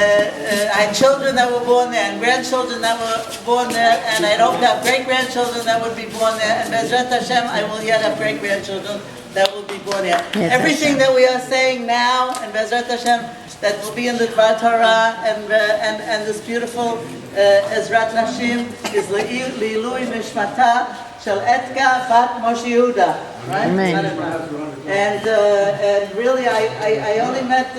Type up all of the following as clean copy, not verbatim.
I had children that were born there and grandchildren that were born there, and I'd hope to have great-grandchildren that would be born there, and Bezrat Hashem, I will yet have great-grandchildren that will be born here. Yes, Everything Hashem. that we are saying now, and Bezrat Hashem, that will be in the Dvar Torah, and this beautiful Ezrat Nashim, is Le'ilui Nishmata Shel Etka Bat Moshe Yehuda. Right? Amen. And really, I only met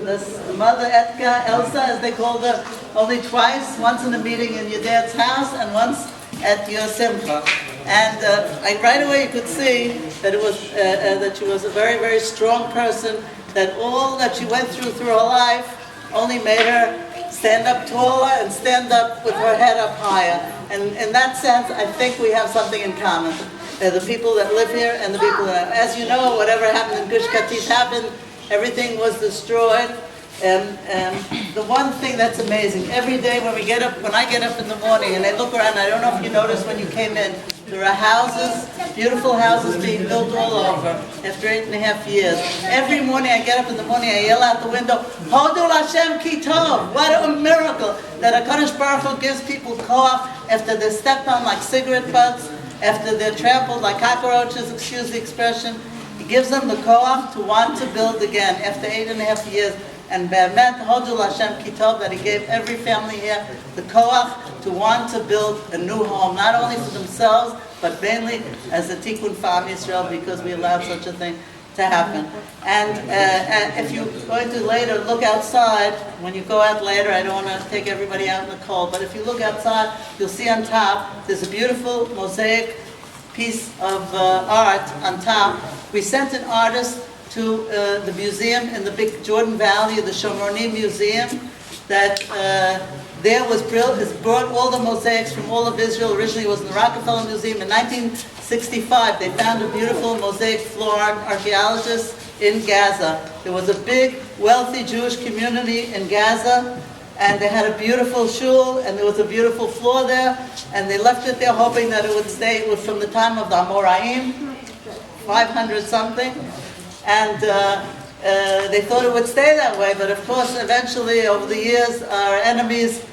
this mother Etka, Elsa, as they called her, only twice. Once in a meeting in your dad's house, and once at your simcha. And right away you could see that it was that she was a very, very strong person. That all that she went through her life only made her stand up taller and stand up with her head up higher. And in that sense, I think we have something in common. The people that live here and the people that, as you know, whatever happened in Gush Katif happened. Everything was destroyed. The one thing that's amazing, every day when I get up in the morning and I look around, I don't know if you noticed when you came in, there are houses, beautiful houses being built all over after 8.5 years. Every morning I get up in the morning, I yell out the window, Hodul Hashem Ki Tov. What a miracle that HaKadosh Baruch Hu gives people koach after they're stepped on like cigarette butts, after they're trampled like cockroaches, excuse the expression. He gives them the koach to want to build again after 8.5 years. And Be'emet Hodul Hashem Ki Tov, that He gave every family here the koach to want to build a new home, not only for themselves, but mainly as a tikkun for Am Yisrael, because we allowed such a thing to happen. And if you're going to later look outside, when you go out later, I don't want to take everybody out in the cold, but if you look outside, you'll see on top, there's a beautiful mosaic piece of art on top. We sent an artist to the museum in the big Jordan Valley, the Shomroni Museum, that there was brought all the mosaics from all of Israel. Originally it was in the Rockefeller Museum. In 1965, they found a beautiful mosaic floor archaeologist in Gaza. There was a big, wealthy Jewish community in Gaza, and they had a beautiful shul, and there was a beautiful floor there, and they left it there hoping that it would stay. It was from the time of the Amoraim, 500 something. And they thought it would stay that way, but of course, eventually, over the years, our enemies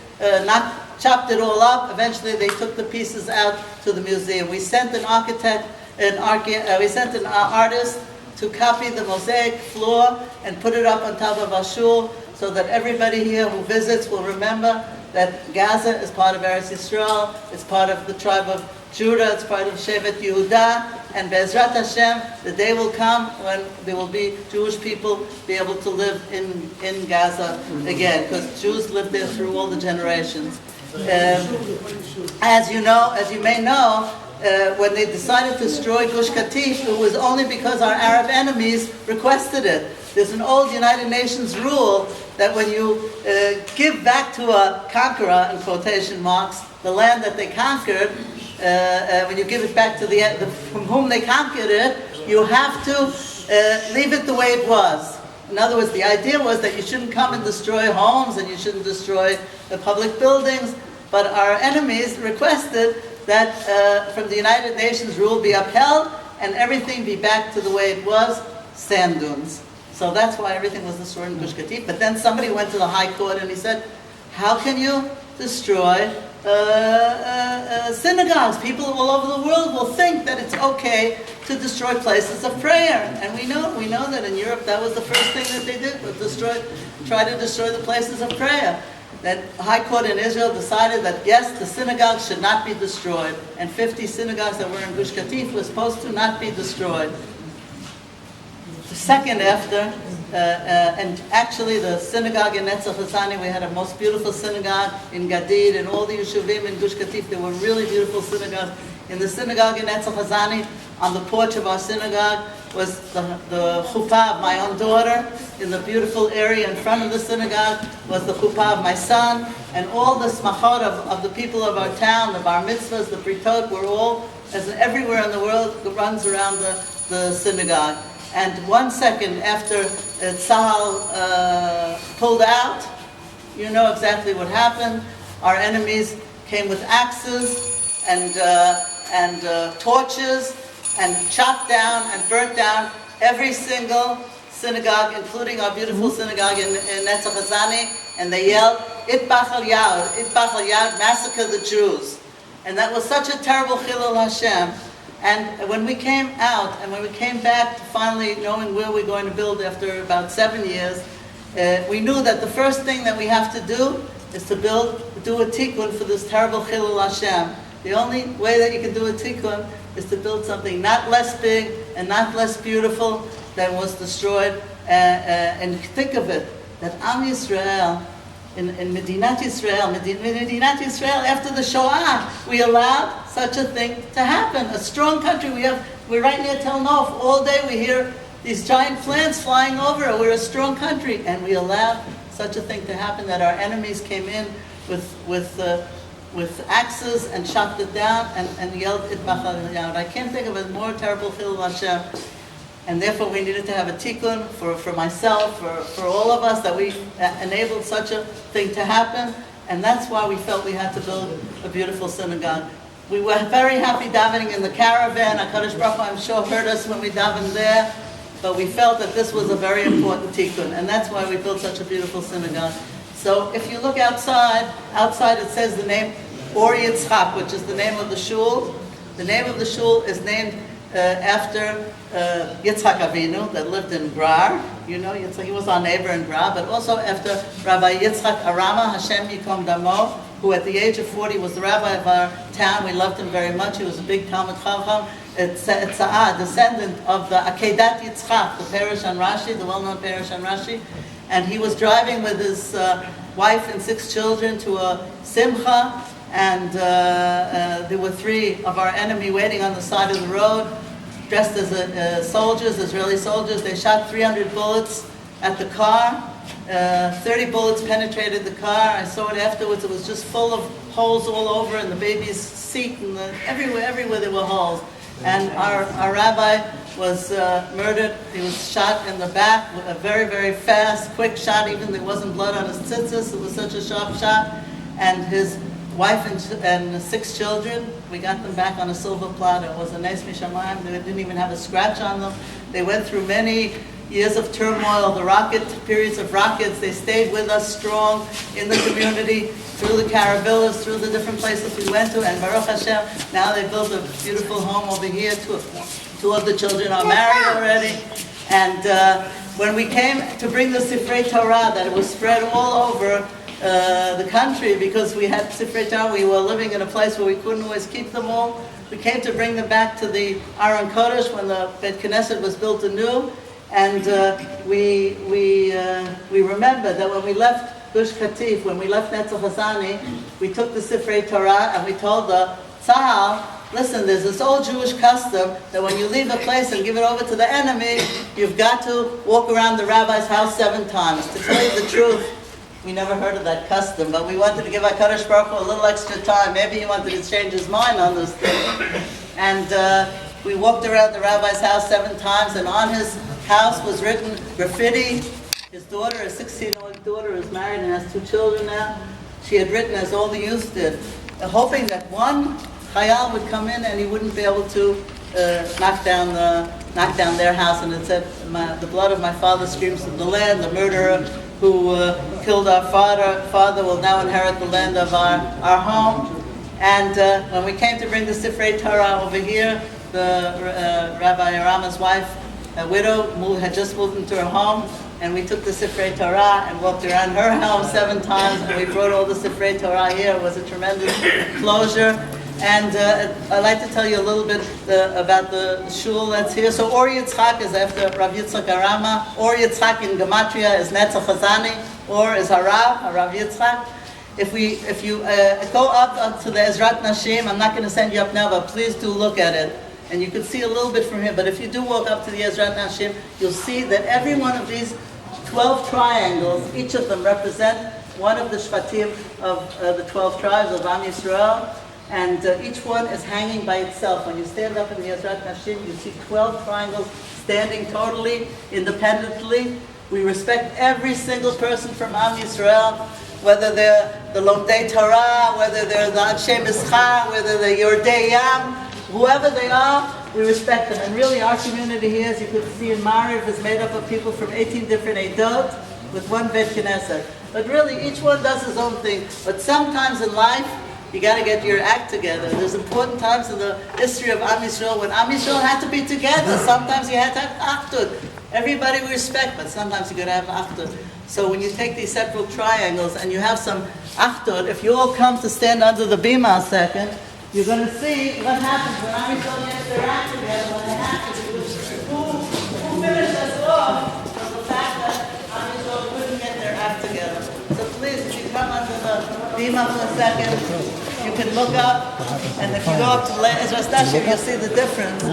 chopped it all up. Eventually, they took the pieces out to the museum. We sent an architect, we sent an artist to copy the mosaic floor and put it up on top of our shul, so that everybody here who visits will remember that Gaza is part of Eretz Yisrael, it's part of the tribe of Judah, it's part of Shevet Yehuda, and Be'ezrat Hashem, the day will come when there will be Jewish people be able to live in Gaza again, because Jews lived there through all the generations. As you may know, when they decided to destroy Gush Katif, it was only because our Arab enemies requested it. There's an old United Nations rule that when you give back to a conqueror, in quotation marks, the land that they conquered, when you give it back to from whom they conquered it, you have to leave it the way it was. In other words, the idea was that you shouldn't come and destroy homes and you shouldn't destroy the public buildings, but our enemies requested that from the United Nations rule be upheld and everything be back to the way it was, sand dunes. So that's why everything was destroyed in Gush Katif. But then somebody went to the High Court and he said, how can you destroy synagogues? People all over the world will think that it's okay to destroy places of prayer. And we know that in Europe that was the first thing that they did, was try to destroy the places of prayer. That High Court in Israel decided that yes, the synagogues should not be destroyed. And 50 synagogues that were in Gush Katif were supposed to not be destroyed. The second after, and actually the synagogue in Netzach Hazani, we had a most beautiful synagogue in Gadid, and all the Yeshuvim in Gush Katif, there were really beautiful synagogues. In the synagogue in Netzach Hazani, on the porch of our synagogue, was the chuppah of my own daughter. In the beautiful area in front of the synagogue was the chuppah of my son, and all the smachot of the people of our town, the bar mitzvahs, the britot, were all, as everywhere in the world, runs around the synagogue. And 1 second after Tzahal pulled out, you know exactly what happened. Our enemies came with axes and torches and chopped down and burnt down every single synagogue, including our beautiful synagogue in Netzach Hazani, and they yelled, Itbach al Yahud, massacre the Jews. And that was such a terrible Chilul Hashem. And when we came out, and when we came back to finally knowing where we're going to build after about 7 years, we knew that the first thing that we have to do is to do a tikkun for this terrible Chilul Hashem. The only way that you can do a tikkun is to build something not less big and not less beautiful than was destroyed. And think of it, that Am Yisrael, in Medinat Yisrael, after the Shoah, we allowed such a thing to happen. A strong country. We're right near Tel Nof. All day we hear these giant planes flying over. We're a strong country, and we allowed such a thing to happen that our enemies came in with axes and chopped it down and yelled Itbach al Yahud. I can't think of a more terrible Chilul Hashem. And therefore we needed to have a tikkun for myself, for all of us, that we enabled such a thing to happen. And that's why we felt we had to build a beautiful synagogue. We were very happy davening in the caravan. HaKadosh Baruch Hu, I'm sure, heard us when we davened there. But we felt that this was a very important tikkun. And that's why we built such a beautiful synagogue. So if you look outside it says the name Or Yitzchak, which is the name of the shul. The name of the shul is named after Yitzchak Avinu that lived in Grar. You know, he was our neighbor in Grar, but also after Rabbi Yitzchak Arama, Hashem Yikom Damo, who at the age of 40 was the rabbi of our town. We loved him very much. He was a big Talmud Chacham. Tza'ah, descendant of the Akedat Yitzchak, the Parish on Rashi, the well-known Parish on Rashi. And he was driving with his wife and 6 children to a simcha, and there were 3 of our enemy waiting on the side of the road, dressed as soldiers, Israeli soldiers. They shot 300 bullets at the car. 30 bullets penetrated the car. I saw it afterwards. It was just full of holes all over, in the baby's seat, and everywhere there were holes. And our rabbi was murdered. He was shot in the back, a very, very fast, quick shot. Even there wasn't blood on his tzitzis. It was such a sharp shot. And his wife and 6 children, we got them back on a silver platter. It was a Nes Mishamayim. They didn't even have a scratch on them. They went through many years of turmoil, the periods of rockets. They stayed with us strong in the community, through the caravillas, through the different places we went to, and Baruch Hashem, now they built a beautiful home over here. 2 of the children are married already. And when we came to bring the Sifrei Torah, that it was spread all over the country, because we had Sifrei Torah, we were living in a place where we couldn't always keep them all. We came to bring them back to the Aron Kodesh when the Beit Knesset was built anew. And we remember that when we left Gush Katif, when we left Netzach Hazani, we took the Sifrei Torah and we told the Tzahal, listen, there's this old Jewish custom that when you leave a place and give it over to the enemy, you've got to walk around the rabbi's house 7 times. To tell you the truth, we never heard of that custom, but we wanted to give HaKadosh Baruch Hu a little extra time. Maybe he wanted to change his mind on this thing. And we walked around the rabbi's house 7 times, and on his house was written graffiti. His daughter, a 16-year-old daughter, is married and has 2 children now. She had written, as all the youth did, hoping that one chayal would come in and he wouldn't be able to knock down their house. And it said, the blood of my father screams from the land. The murderer who killed our father will now inherit the land of our home. And when we came to bring the Sifrei Torah over here, the Rabbi Arama's wife, a widow, had just moved into her home, and we took the Sifrei Torah and walked around her house 7 times, and we brought all the Sifrei Torah here. It was a tremendous closure. And I'd like to tell you a little bit about the shul that's here. So Or Yitzchak is after Rav Yitzchak Arama. Or Yitzchak in Gematria is Netzach Hazani. Or is Harav Yitzchak. If you go up to the Ezrat Nashim, I'm not going to send you up now, but please do look at it. And you can see a little bit from here, but if you do walk up to the Ezrat Nashim, you'll see that every one of these 12 triangles, each of them represent one of the Shvatim of the 12 tribes of Am Yisrael, and each one is hanging by itself. When you stand up in the Ezrat Nashim, you see 12 triangles standing totally independently. We respect every single person from Am Yisrael, whether they're the Lomdei Torah, whether they're the Anshe Mischar, whether they're Yordei Yam, whoever they are, we respect them. And really our community here, as you could see in Mariv, is made up of people from 18 different Eidot with one Bet Knesset. But really each one does his own thing. But sometimes in life, you got to get your act together. There's important times in the history of Am Yisrael when Am Yisrael had to be together. Sometimes you had to have Achdut. Everybody we respect, but sometimes you got to have Achdut. So when you take these separate triangles and you have some Achdut, if you all come to stand under the bima a second, you're going to see what happens when Am Yisrael gets their act together, when they have to. Who finished us off was the fact that Am Yisrael couldn't get their act together. So please, if you come under the bima for a second, you can look up, and if you go up to Ezra Stashir, you'll see the difference.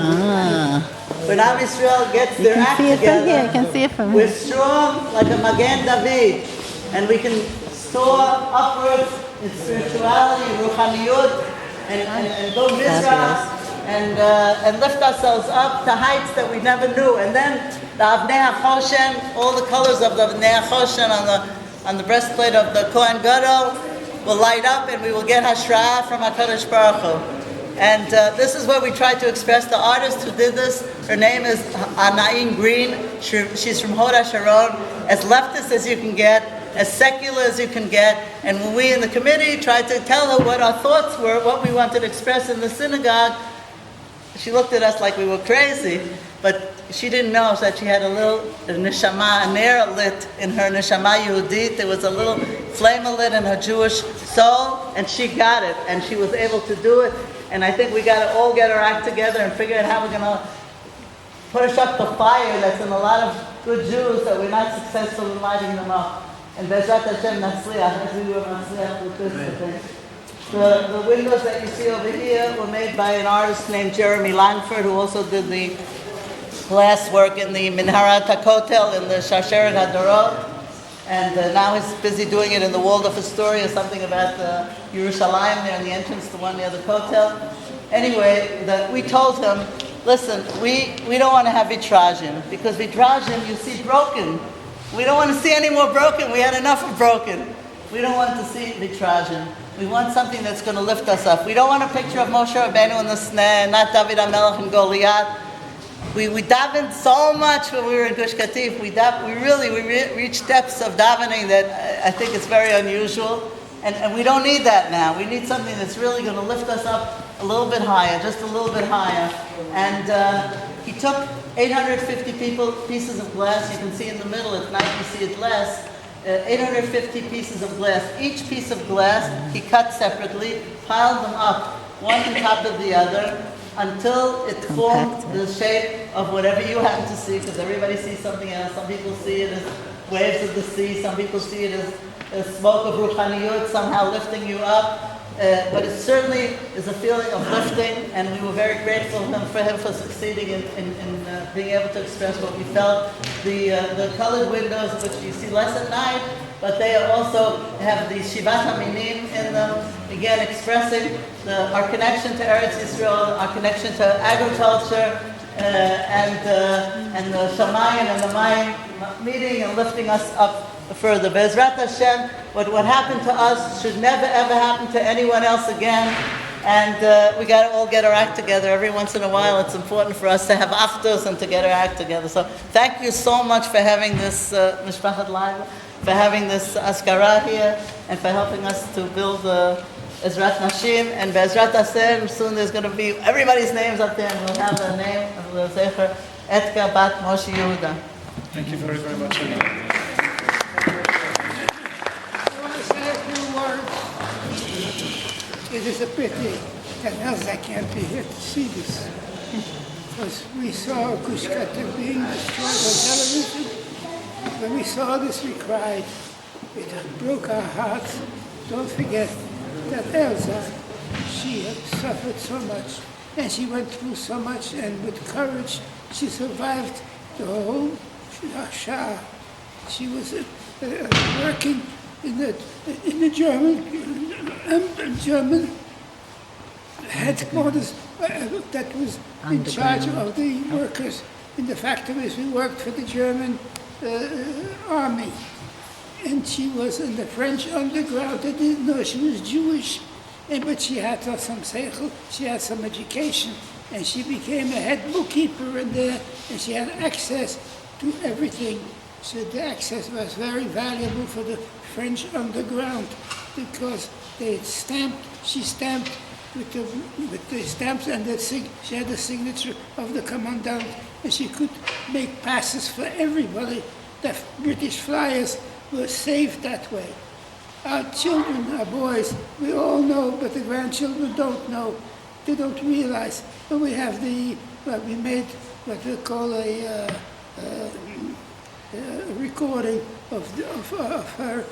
When Am Yisrael gets their act together, I can see it from we're strong like a Magen David, and we can soar upwards in spirituality, ruchaniyut, and go mizrach, and lift ourselves up to heights that we never knew. And then the Avnei HaChoshen, all the colors of the Avnei HaChoshen on the breastplate of the Kohen Gadol will light up, and we will get Hashra'ah from HaKadosh Baruch Hu. And this is what we try to express. The artist who did this, her name is Anaim Green. She's from Hod HaSharon, as leftist as you can get, as secular as you can get. And when we in the committee tried to tell her what our thoughts were, what we wanted to express in the synagogue, she looked at us like we were crazy. But she didn't know that she had a little neshama, a ner lit in her neshama Yehudit. There was a little flame lit in her Jewish soul, and she got it, and she was able to do it. And I think we got to all get our act together and figure out how we're going to push up the fire that's in a lot of good Jews that we're not successful in lighting them up. And Bezrat Hashem Natzliach, as we were Natzliach with this thing. The windows that you see over here were made by an artist named Jeremy Langford, who also did the glass work in the Minharat HaKotel in the Shasheret HaDorot. And now he's busy doing it in the Waldorf Astoria, something about Yerushalayim there in the entrance, the one near the Kotel. Anyway, we told him, listen, we don't want to have vitrajim, because vitrajim you see broken. We don't want to see any more broken. We had enough of broken. We don't want to see vitrajim. We want something that's going to lift us up. We don't want a picture of Moshe Rabbeinu in the sneh, not David HaMelech and Goliath. We davened so much when we were in Gush Katif. We reached depths of davening that I think is very unusual. And we don't need that now. We need something that's really going to lift us up a little bit higher, just a little bit higher. And he took 850 pieces of glass. You can see in the middle, at night you see it less. 850 pieces of glass. Each piece of glass he cut separately, piled them up, one on top of the other, until it formed the shape of whatever you happen to see, because everybody sees something else. Some people see it as waves of the sea, some people see it as smoke of Ruchaniyut, somehow lifting you up. But it certainly is a feeling of lifting, and we were very grateful for him for succeeding in being able to express what we felt. The colored windows, which you see less at night, but they also have the Shivat HaMinim in them, again expressing our connection to Eretz Yisrael, our connection to agriculture, and the Shamayim and the Mayim meeting and lifting us up further. Be'ezrat Hashem, what happened to us should never ever happen to anyone else again. And we got to all get our act together. Every once in a while, it's important for us to have aftos and to get our act together. So thank you so much for having this Mishpachat Laila, for having this Askara here, and for helping us to build Ezrat Nashim. And Be'ezrat Hashem, soon there's going to be everybody's names up there, and we'll have the name of the Zecher Etka Bat Moshe Yehuda. Thank you very, very much. It is a pity that Elsa can't be here to see this. Because we saw Gush Katif being destroyed on television. When we saw this, we cried. It broke our hearts. Don't forget that Elsa, she had suffered so much, and she went through so much, and with courage, she survived the whole Shah. She was working in the German headquarters that was in charge of the workers in the factories. We worked for the German army, and she was in the French underground. They didn't know she was Jewish, but she had some seichel, she had some education, and she became a head bookkeeper in there, and she had access to everything. So the access was very valuable for the French underground because she stamped with the stamps, and she had the signature of the commandant, and she could make passes for everybody. The British flyers were saved that way. Our children, our boys, we all know, but the grandchildren don't know. They don't realize. But we have we made what we call a recording of her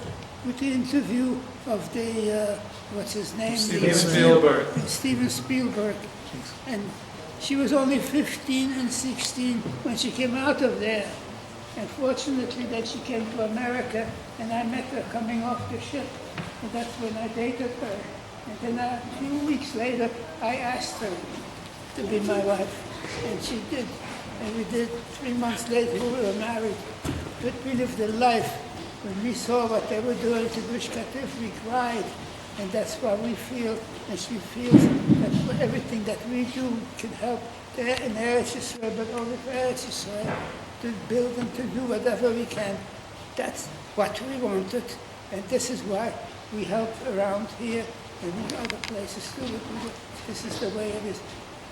with the interview of the, what's his name? Steven Spielberg. Steven Spielberg. And she was only 15 and 16 when she came out of there. And fortunately then she came to America, and I met her coming off the ship. And that's when I dated her. And then a few weeks later, I asked her to be my wife. And she did. And we did. 3 months later, we were married. But we lived a life. When we saw what they were doing to Gush Katif, we cried. And that's why we feel, and she feels, that everything that we do can help there in Eretz Yisrael, but only for Eretz Yisrael, to build and to do whatever we can. That's what we wanted. And this is why we help around here and in other places too. This is the way it is.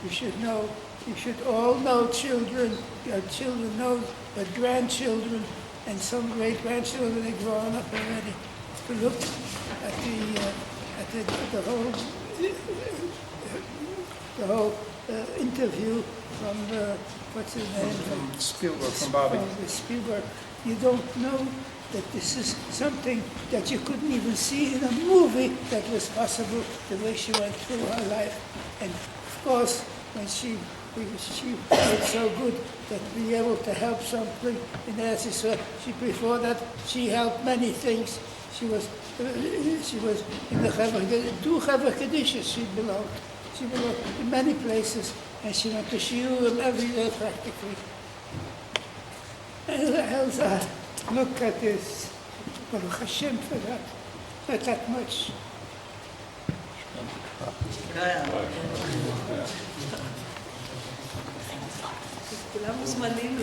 You should know, you should all know children, your children know your grandchildren, and some great-grandchildren are growing up already. To look at the whole interview from what's his name? Spielberg, from Bobby. Spielberg. You don't know that this is something that you couldn't even see in a movie that was possible, the way she went through her life. And of course, when she did so good that be able to help something in Eretz Yisrael. Before that, she helped many things. She was in the two Chevra Kedishas she belonged. She belonged in many places, and she went to Shiurim every day practically. And Elsa, look at this. Baruch Hashem for that. Not that much. כולם מוזמנים